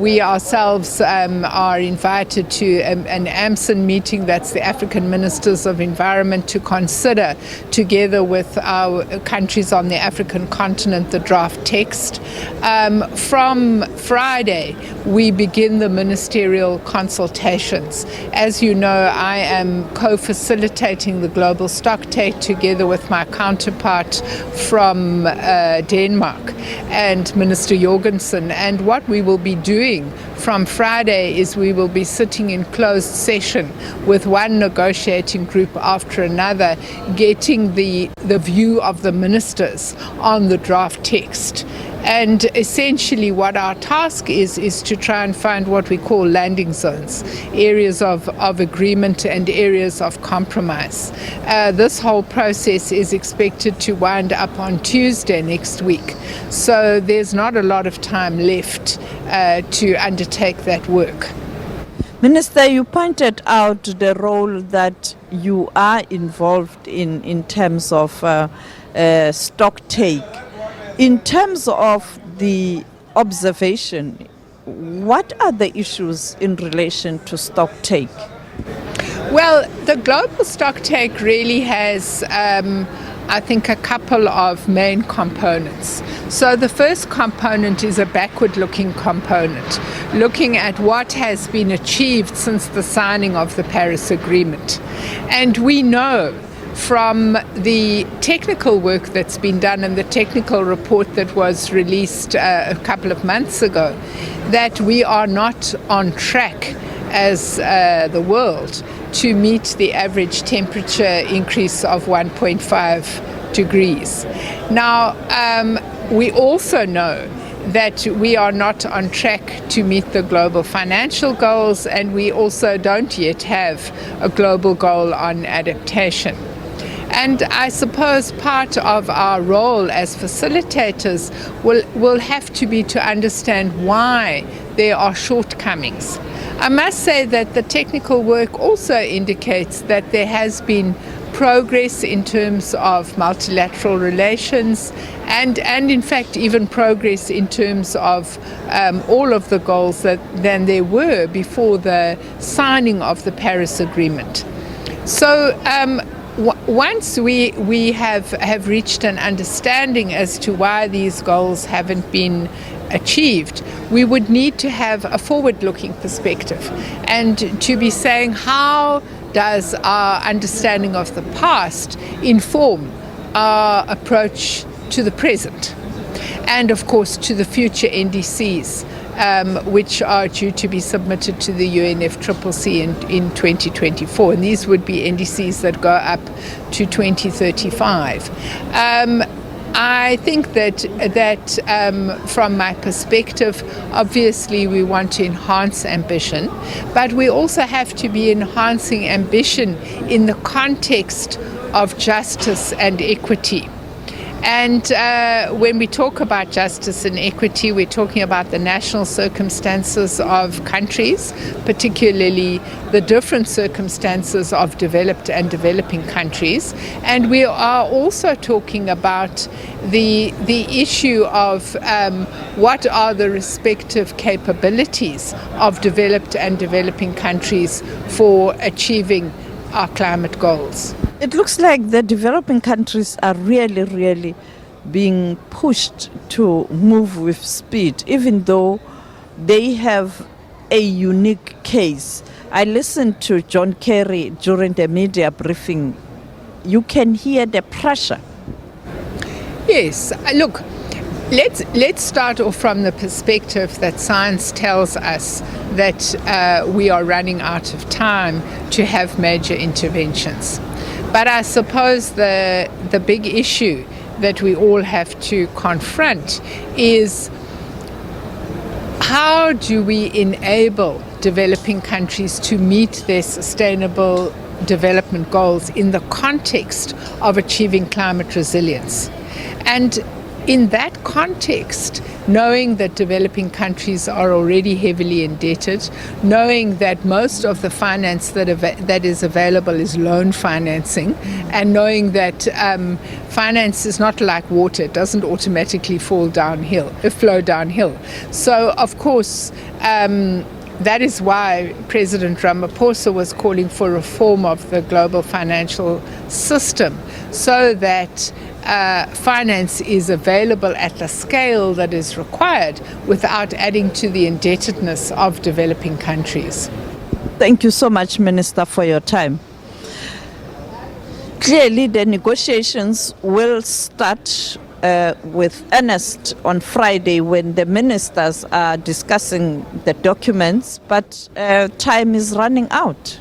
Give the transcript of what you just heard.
we ourselves are invited to an AMSEN meeting, that's the African Ministers of Environment, to consider, together with our countries on the African continent, the draft text. From Friday, we begin the ministerial consultations. As you know, I am co-facilitating the global stocktake together with my counterpart from Denmark and Minister Jorgensen. And what we will be doing from Friday is we will be sitting in closed session with one negotiating group after another, getting the view of the ministers on the draft text. And essentially what our task is to try and find what we call landing zones, areas of agreement and areas of compromise. This whole process is expected to wind up on Tuesday next week. So there's not a lot of time left to undertake that work. Minister, you pointed out the role that you are involved in terms of stocktake. In terms of the observation, what are the issues in relation to stocktake? Well, the global stocktake really has, I think, a couple of main components. So the first component is a backward-looking component, looking at what has been achieved since the signing of the Paris Agreement. And we know from the technical work that's been done and the technical report that was released a couple of months ago that we are not on track as the world to meet the average temperature increase of 1.5 degrees. Now, we also know that we are not on track to meet the global financial goals, and we also don't yet have a global goal on adaptation. And I suppose part of our role as facilitators will have to be to understand why there are shortcomings. I must say that the technical work also indicates that there has been progress in terms of multilateral relations and in fact even progress in terms of all of the goals than there were before the signing of the Paris Agreement. So once we have reached an understanding as to why these goals haven't been achieved, we would need to have a forward-looking perspective and to be saying, how does our understanding of the past inform our approach to the present and, of course, to the future NDCs, which are due to be submitted to the UNFCCC in 2024. And these would be NDCs that go up to 2035. I think that from my perspective, obviously we want to enhance ambition, but we also have to be enhancing ambition in the context of justice and equity. And when we talk about justice and equity, we're talking about the national circumstances of countries, particularly the different circumstances of developed and developing countries. And we are also talking about the issue of what are the respective capabilities of developed and developing countries for achieving our climate goals. It looks like the developing countries are really being pushed to move with speed, even though they have a unique case. I listened to John Kerry during the media briefing. You can hear the pressure. Yes, look, let's start off from the perspective that science tells us that we are running out of time to have major interventions. But I suppose the big issue that we all have to confront is, how do we enable developing countries to meet their sustainable development goals in the context of achieving climate resilience? And in that context, knowing that developing countries are already heavily indebted, knowing that most of the finance that is available is loan financing, and knowing that finance is not like water, it doesn't automatically flow downhill. So, of course, that is why President Ramaphosa was calling for reform of the global financial system, so that finance is available at the scale that is required without adding to the indebtedness of developing countries. Thank you so much, Minister, for your time. Clearly, the negotiations will start with earnest on Friday when the ministers are discussing the documents, but time is running out.